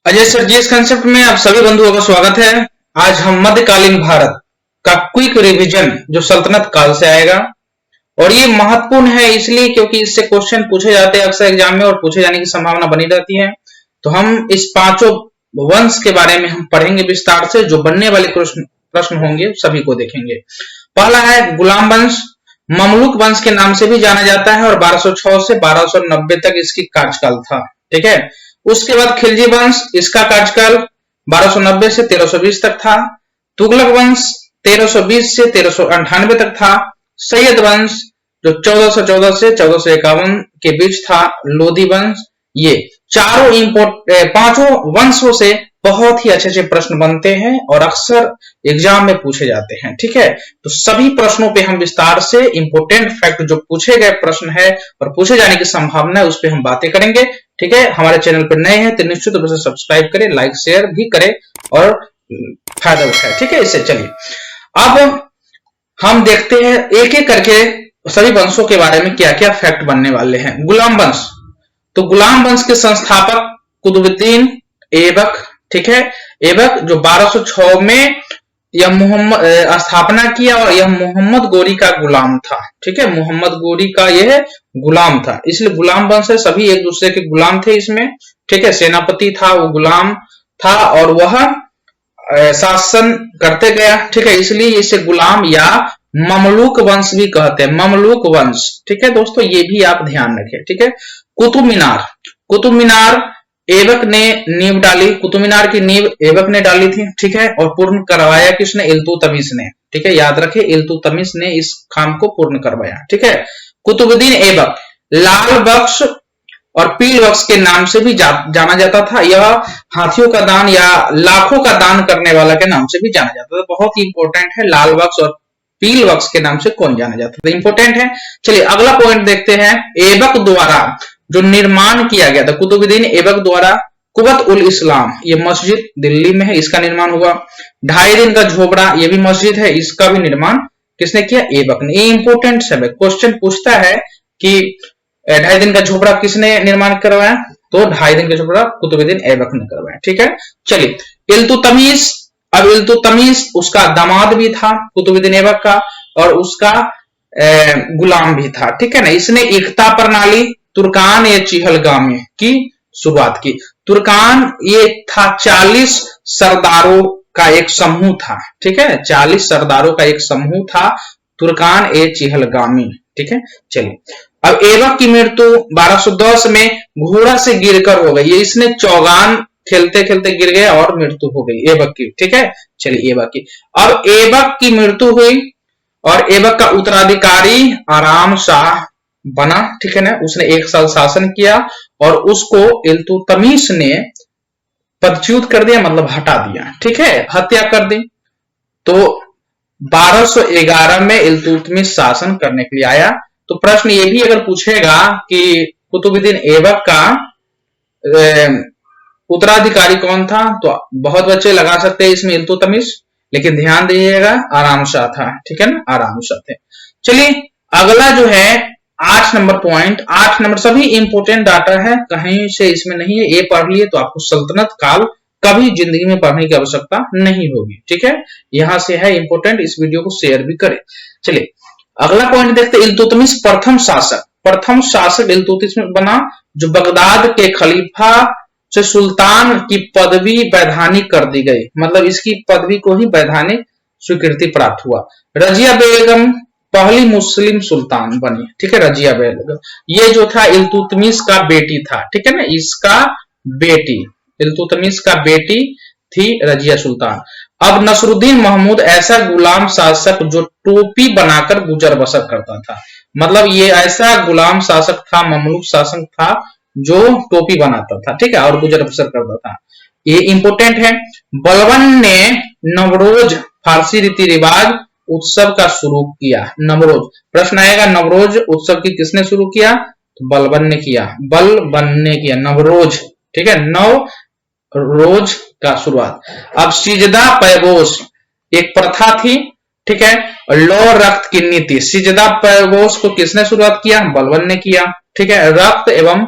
Ajay sir जी, इस concept में आप सभी बंधुओं का स्वागत है। आज हम मध्यकालीन भारत का क्विक रिवीजन जो सल्तनत काल से आएगा, और ये महत्वपूर्ण है इसलिए क्योंकि इससे क्वेश्चन पूछे जाते हैं अक्सर एग्जाम में और पूछे जाने की संभावना बनी रहती है। तो हम इस पांचों वंश के बारे में हम पढ़ेंगे विस्तार से। जो बनने वाले प्रश्न होंगे सभी को देखेंगे। पहला है गुलाम वंश। ममलुक वंश के नाम से भी जाना जाता है और 1206 से 1290 तक इसकी कार्यकाल था। ठीक है। उसके बाद खिलजी वंश, इसका कार्यकाल 1290 से 1320 तक था। तुगलक वंश 1320 से 1398 तक था। सैयद वंश जो 1414 से 1451 के बीच था। लोधी वंश। ये पांचों वंशों से बहुत ही अच्छे अच्छे प्रश्न बनते हैं और अक्सर एग्जाम में पूछे जाते हैं। ठीक है। तो सभी प्रश्नों पे हम विस्तार से इंपोर्टेंट फैक्ट जो पूछे गए प्रश्न है और पूछे जाने की संभावना है उस पर हम बातें करेंगे। ठीक है। हमारे चैनल पर नए हैं तो निश्चित रूप से सब्सक्राइब करें, लाइक शेयर भी करें और फायदा उठाए। ठीक है। इससे चलिए अब हम देखते हैं एक एक करके सभी वंशों के बारे में क्या क्या फैक्ट बनने वाले हैं। गुलाम वंश, तो गुलाम वंश के संस्थापक कुतुबुद्दीन ऐबक। ठीक है। ऐबक जो 1206 में यह मोहम्मद स्थापना किया और यह मोहम्मद गोरी का गुलाम था। ठीक है। मोहम्मद गोरी का यह गुलाम था, इसलिए गुलाम वंश है, सभी एक दूसरे के गुलाम थे इसमें। ठीक है। सेनापति था, वो गुलाम था और वह शासन करते गया। ठीक है। इसलिए इसे गुलाम या ममलूक वंश भी कहते हैं, ममलूक वंश। ठीक है दोस्तों, ये भी आप ध्यान रखें। ठीक है। कुतुब मीनार, कुतुब मीनार ऐबक ने नींव डाली। कुतुब मीनार की नींव ऐबक ने डाली थी। ठीक है। और पूर्ण करवाया किसने? इल्तुतमिश ने। ठीक है। याद रखें, इल्तुतमिश ने इस काम को पूर्ण करवाया। ठीक है। कुतुबुद्दीन ऐबक लाल बख्श और पील बख्श के नाम से भी जाना जाता था। यह हाथियों का दान या लाखों का दान करने वाला के नाम से भी जाना जाता था। बहुत ही इंपॉर्टेंट है, लाल बख्श और पील बख्श के नाम से कौन जाना जाता था, इंपॉर्टेंट है। चलिए अगला पॉइंट देखते हैं। ऐबक द्वारा जो निर्माण किया गया था, कुतुबुद्दीन ऐबक द्वारा कुवत उल इस्लाम, ये मस्जिद दिल्ली में है, इसका निर्माण हुआ। 2.5 दिन का झोपड़ा, ये भी मस्जिद है, इसका भी निर्माण किसने किया? ऐबक ने। ये इंपॉर्टेंट सब है, क्वेश्चन पूछता है कि 2.5 दिन का झोपड़ा किसने निर्माण करवाया, तो 2.5 दिन का झोपड़ा कुतुबुद्दीन ऐबक ने करवाया। ठीक है। चलिए इल्तुतमिश, अब इल्तुतमिश उसका दामाद भी था कुतुबुद्दीन ऐबक का और उसका गुलाम भी था। ठीक है ना। इसने एकता प्रणाली तुर्कान या चिहलगामी की शुरुआत की। तुर्कान ये था 40 सरदारों का एक समूह था। ठीक है। 40 सरदारों का एक समूह था तुर्कान ए चिहलगामी। ठीक है। चलिए अब ऐबक की मृत्यु 1210 में घोड़ा से गिरकर हो गई। इसने चौगान खेलते खेलते गिर गया और मृत्यु हो गई ऐबक की। ठीक है। चलिए ऐबक की, अब ऐबक की मृत्यु हुई और ऐबक का उत्तराधिकारी आराम शाह बना। ठीक है ना। उसने 1 साल शासन किया और उसको इल्तुतमिश ने पदच्युत कर दिया, मतलब हटा दिया। ठीक है। हत्या कर दी। तो 1211 में इल्तुतमिश शासन करने के लिए आया। तो प्रश्न ये भी अगर पूछेगा कि कुतुबुद्दीन ऐबक का उत्तराधिकारी कौन था, तो बहुत बच्चे लगा सकते हैं इसमें इल्तुतमिश, लेकिन ध्यान दीजिएगा आराम शाह था। ठीक है ना, आराम शाह थे। चलिए अगला जो है 8 नंबर पॉइंट, 8 नंबर सभी इंपोर्टेंट डाटा है, कहीं से इसमें नहीं है। ये पढ़ लिए तो आपको सल्तनत काल कभी जिंदगी में पढ़ने की आवश्यकता नहीं होगी। ठीक है। यहां से है इंपोर्टेंट, इस वीडियो को शेयर भी करें। चलिए अगला पॉइंट देखते हैं। इल्तुतमिश प्रथम शासक, प्रथम शासक इल्तुतमिश बना जो बगदाद के खलीफा से सुल्तान की पदवी वैधानिक कर दी गई, मतलब इसकी पदवी को ही वैधानिक स्वीकृति प्राप्त हुआ। रजिया बेगम पहली मुस्लिम सुल्तान बनी। ठीक है। रजिया बेगम ये जो था इल्तुतमिश का बेटी था। ठीक है ना, इसका बेटी, इल्तुतमिश का बेटी थी रजिया सुल्तान। अब नसरुद्दीन महमूद ऐसा गुलाम शासक जो टोपी बनाकर गुजर बसर करता था, मतलब ये ऐसा गुलाम शासक था, ममलूक शासक था जो टोपी बनाता था। ठीक है। और गुजर बसर करता था, ये इंपोर्टेंट है। बलबन ने नवरोज फारसी रीति रिवाज उत्सव का शुरू किया। नवरोज प्रश्न आएगा, नवरोज उत्सव की किसने शुरू किया, तो बलबन ने किया, बलबन ने किया नवरोज। ठीक है। नव रोज का शुरुआत। अब सिजदा पैगोश एक प्रथा थी। ठीक है। लौ रक्त की नीति, सिजदा पैगोश को किसने शुरुआत किया, बलबन ने किया। ठीक है। रक्त एवं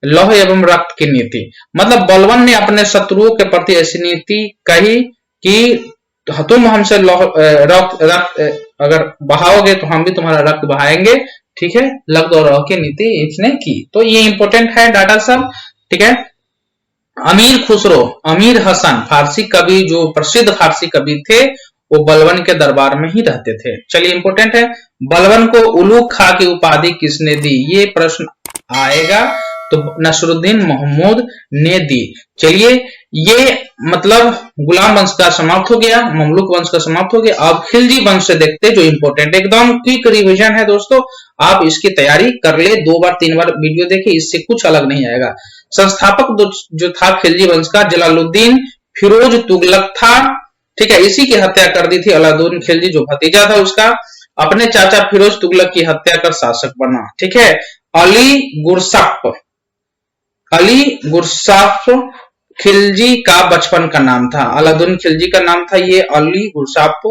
लौह एवं रक्त की नीति, मतलब बलवान ने अपने शत्रुओं के प्रति ऐसी नीति कही कि तुम हमसे रक्त अगर बहाओगे तो हम भी तुम्हारा रक्त बहाएंगे, ठीक है, लफ्ज और लौह की नीति इसने की। तो ये इंपॉर्टेंट है डाटा सब, ठीक है। अमीर खुसरो, अमीर हसन फारसी कवि, जो प्रसिद्ध फारसी कवि थे, वो बलबन के दरबार में ही रहते थे। चलिए इंपॉर्टेंट है, बलबन को उलूग खां की उपाधि किसने दी, ये प्रश्न आएगा, तो नसरुद्दीन महमूद ने दी। चलिए ये मतलब गुलाम वंश का समाप्त हो गया, ममलुक वंश का समाप्त हो गया। अब खिलजी वंश से देखते जो इंपॉर्टेंट, एकदम क्विक रिवीजन है दोस्तों, आप इसकी तैयारी कर ले, 2 बार 3 बार वीडियो देखे, इससे कुछ अलग नहीं आएगा। संस्थापक जो था खिलजी वंश का, जलालुद्दीन फिरोज तुगलक था, ठीक है, इसी की हत्या कर दी थी अलाउद्दीन खिलजी, जो भतीजा था उसका, अपने चाचा फिरोज तुगलक की हत्या कर शासक बना, ठीक है। अली गुरसाफ खिलजी का बचपन का नाम था, अलाउद्दीन खिलजी का नाम था ये अली गुरसाफ।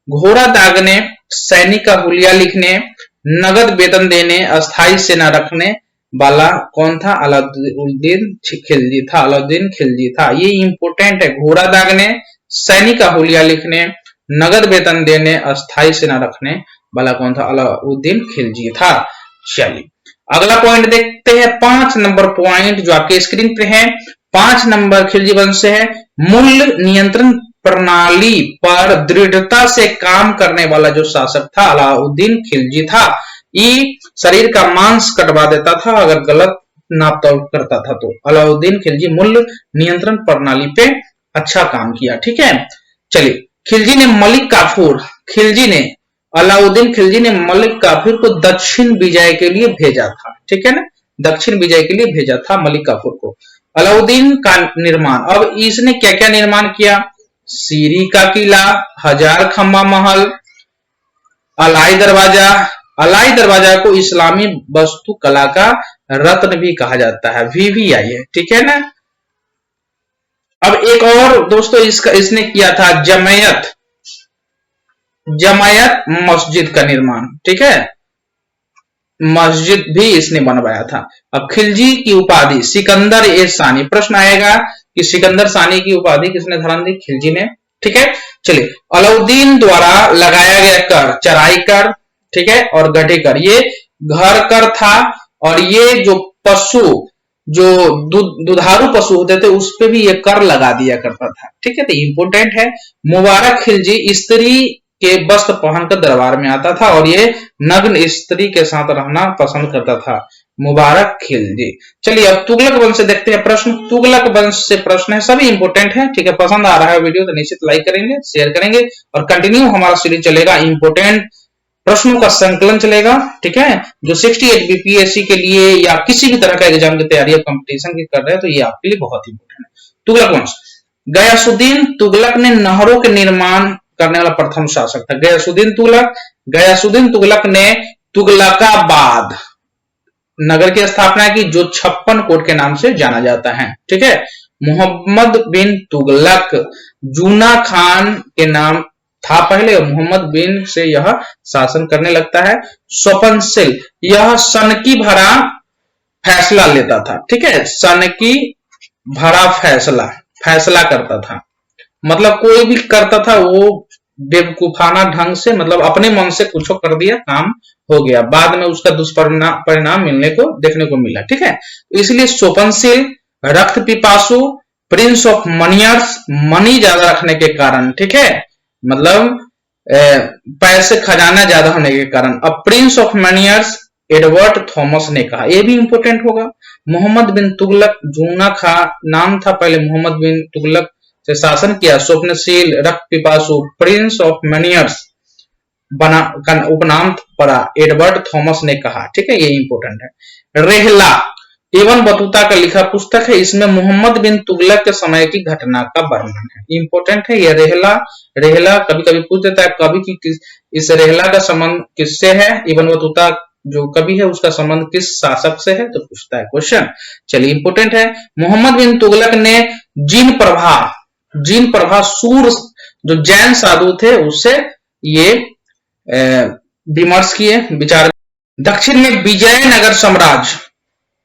घोड़ा दागने, सैनिक का हुलिया लिखने, नगद वेतन देने, अस्थायी सेना रखने वाला कौन था, अलाउद्दीन खिलजी था। ये इंपोर्टेंट है, घोड़ा दागने, सैनिक का हुलिया लिखने, नगद वेतन देने, अस्थायी सेना रखने वाला कौन था, अलाउद्दीन खिलजी था। चलिए अगला पॉइंट देखते हैं, 5 नंबर पॉइंट जो आपके स्क्रीन पे है। 5 नंबर खिलजी वंश से है, मूल्य नियंत्रण प्रणाली पर दृढ़ता से काम करने वाला जो शासक था अलाउद्दीन खिलजी था। ये शरीर का मांस कटवा देता था अगर गलत नाप तोल करता था, तो अलाउद्दीन खिलजी मूल्य नियंत्रण प्रणाली पे अच्छा काम किया, ठीक है। चलिए खिलजी ने अलाउद्दीन खिलजी ने मलिक काफूर को दक्षिण विजय के लिए भेजा था, ठीक है ना, दक्षिण विजय के लिए भेजा था मलिक काफूर को। अलाउद्दीन का निर्माण, अब इसने क्या क्या निर्माण किया, सीरी का किला, 1000 खंबा महल, अलाई दरवाजा को इस्लामी वस्तु कला का रत्न भी कहा जाता है, VVI है, ठीक है ना। अब एक और दोस्तों इसने किया था जमायत मस्जिद का निर्माण, ठीक है, मस्जिद भी इसने बनवाया था। अब खिलजी की उपाधि सिकंदर ए सानी, प्रश्न आएगा कि सिकंदर सानी की उपाधि किसने धारण दी, खिलजी ने, ठीक है। चलिए अलाउद्दीन द्वारा लगाया गया कर, चराई कर, ठीक है, और गढ़ी कर, ये घर कर था, और ये जो पशु, जो दुधारू पशु होते थे उस पे भी ये कर लगा दिया करता था, ठीक है, तो इंपोर्टेंट है। मुबारक खिलजी स्त्री के वस्त्र पहनकर दरबार में आता था और ये नग्न स्त्री के साथ रहना पसंद करता था, मुबारक खिलजी। चलिए अब तुगलक वंश से देखते हैं प्रश्न, तुगलक वंश से प्रश्न है, सभी इंपोर्टेंट है, ठीक है। पसंद आ रहा है वीडियो तो निश्चित लाइक करेंगे, शेयर करेंगे, और कंटिन्यू हमारा सीरीज चलेगा, इंपोर्टेंट प्रश्नों का संकलन चलेगा, ठीक है। जो 68 बीपीएससी के लिए या किसी भी तरह का एग्जाम की तैयारी कंपटीशन की कर रहे हैं तो ये आपके लिए बहुत इंपोर्टेंट है। तुगलक वंश, गयासुद्दीन तुगलक ने नहरों के निर्माण करने वाला प्रथम शासक था, गयासुद्दीन तुगलक ने तुगलकाबाद नगर की स्थापना की, जो 56 कोट के नाम से जाना जाता है, ठीक है। मोहम्मद बिन तुगलक जूना खान के नाम था पहले, मोहम्मद बिन से यह शासन करने लगता है। स्वपनशील, यह सन की भरा फैसला लेता था, ठीक है, सन की भरा फैसला करता था, मतलब कोई भी करता था वो बेवकूफाना ढंग से, मतलब अपने मन से कुछ कर दिया, काम हो गया, बाद में उसका दुष्परिणाम मिलने को देखने को मिला, ठीक है। इसलिए स्वपनशील, रक्त पिपासु, प्रिंस ऑफ मनियर्स, मनी ज्यादा रखने के कारण, ठीक है, मतलब पैसे खजाना ज्यादा होने के कारण। अब प्रिंस ऑफ मनियर्स एडवर्ड थॉमस ने कहा, यह भी इंपोर्टेंट होगा। मोहम्मद बिन तुगलक जूना खा नाम था पहले, मोहम्मद बिन तुगलक से शासन किया। स्वप्नशील, रक्त पिपासु, प्रिंस ऑफ मनियर्स बना का उपनाम पड़ा, एडवर्ड थॉमस ने कहा, ठीक है, ये इंपोर्टेंट है। रेहला इब्न बतूता का लिखा पुस्तक है, इसमें मोहम्मद बिन तुगलक के समय की घटना का वर्णन है, इंपोर्टेंट है ये। रेहला कभी कभी पूछ देता है कभी कि इस रेहला का संबंध किससे है, इब्न बतूता जो कवि है उसका संबंध किस शासक से है, तो पूछता है क्वेश्चन। चलिए इंपोर्टेंट है। मोहम्मद बिन तुगलक ने जीन प्रभा सूर जो जैन साधु थे उससे ये विमर्श किए, विचार। दक्षिण में विजयनगर साम्राज्य,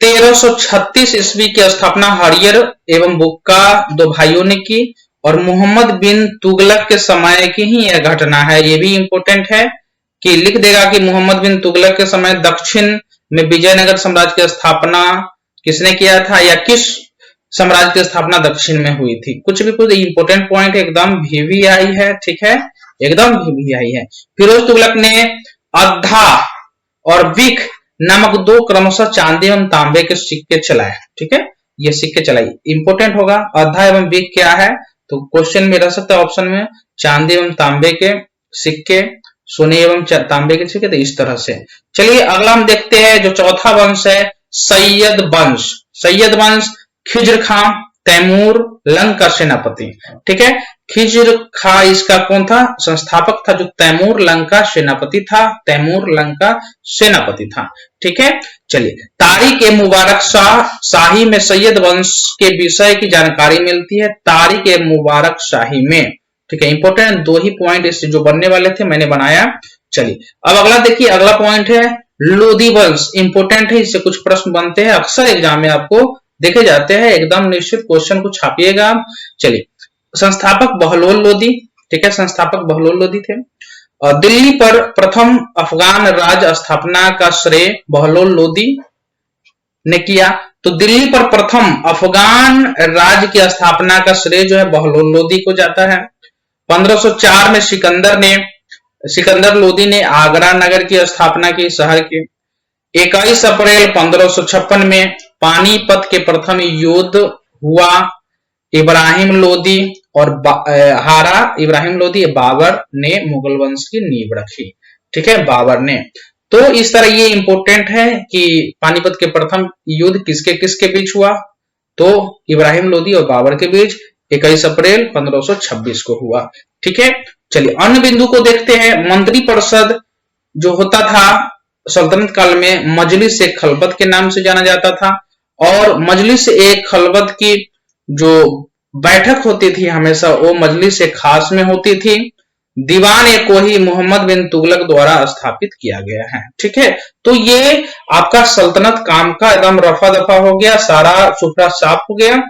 1336 ईस्वी की स्थापना हरियर एवं बुक्का दो भाइयों ने की और मोहम्मद बिन तुगलक के समय की ही यह घटना है। ये भी इंपॉर्टेंट है कि लिख देगा कि मोहम्मद बिन तुगलक के समय दक्षिण में विजयनगर साम्राज्य की स्थापना किसने किया था, या किस साम्राज्य की स्थापना दक्षिण में हुई थी। कुछ भी कुछ इंपॉर्टेंट पॉइंट एकदम VVI है, ठीक है, एकदम VVI है। फिरोज तुगलक ने अद्धा और विक नामक दो क्रमशः चांदी एवं तांबे के सिक्के चलाए, ठीक है, ये सिक्के चलाई, इंपॉर्टेंट होगा। अद्धा एवं विक क्या है, तो क्वेश्चन में रह सकता है ऑप्शन में, चांदी एवं तांबे के सिक्के, सोने एवं तांबे के सिक्के, तो इस तरह से। चलिए अगला हम देखते हैं, जो चौथा वंश है सैयद वंश। सैयद वंश खिज्र खां, तैमूर, लंग का सेनापति, ठीक है। खिज्र खां इसका कौन था, संस्थापक था, जो तैमूर लंग का सेनापति था, तैमूर लंग का सेनापति था, ठीक है। चलिए तारिक ए मुबारक शाही में सैयद वंश के विषय की जानकारी मिलती है, तारिक ए मुबारक शाही में, ठीक है। इंपॉर्टेंट दो ही पॉइंट इससे जो बनने वाले थे मैंने बनाया। चलिए अब अगला देखिए, अगला पॉइंट है लोदी वंश, इंपॉर्टेंट है, इससे कुछ प्रश्न बनते हैं, अक्सर एग्जाम में आपको देखे जाते हैं, एकदम निश्चित क्वेश्चन को छापिएगा। चलिए संस्थापक बहलोल लोदी, ठीक है, संस्थापक बहलोल लोदी थे। दिल्ली पर प्रथम अफगान राज स्थापना का श्रेय बहलोल लोदी ने किया, तो दिल्ली पर प्रथम अफगान राज्य की स्थापना का श्रेय जो है बहलोल लोदी को जाता है। 1504 में सिकंदर लोदी ने आगरा नगर की स्थापना की, शहर की। 21 अप्रैल 1556 में पानीपत के प्रथम युद्ध हुआ, इब्राहिम लोदी और इब्राहिम लोदी बाबर ने मुगल वंश की नींव रखी, ठीक है, बाबर ने। तो इस तरह ये इंपॉर्टेंट है कि पानीपत के प्रथम युद्ध किसके किसके बीच हुआ, तो इब्राहिम लोदी और बाबर के बीच 21 अप्रैल 1526 को हुआ, ठीक है। चलिए अन्य बिंदु को देखते हैं। मंत्री परिषद जो होता था सल्तनत काल में मजलिस ए खलबत के नाम से जाना जाता था, और मजलिस ए खलबत की जो बैठक होती थी हमेशा वो मजलिस ए खास में होती थी। दीवान ए कोही मोहम्मद बिन तुगलक द्वारा स्थापित किया गया है, ठीक है। तो ये आपका सल्तनत काम का एकदम रफा दफा हो गया, सारा सुथरा साफ हो गया।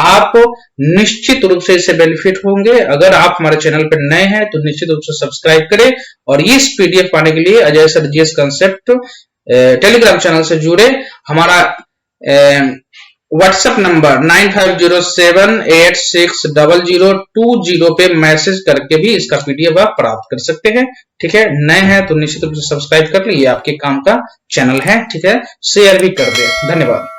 आप निश्चित रूप से इससे बेनिफिट होंगे। अगर आप हमारे चैनल पर नए हैं तो निश्चित रूप से सब्सक्राइब करें, और इस PDF पाने के लिए Ajay sir GS concept Telegram channel से जुड़े। हमारा व्हाट्सएप नंबर 9507860020 पे मैसेज करके भी इसका PDF आप प्राप्त कर सकते हैं, ठीक है। नए हैं तो निश्चित रूप से सब्सक्राइब कर लीजिए, आपके काम का चैनल है, ठीक है। शेयर भी कर दे। धन्यवाद।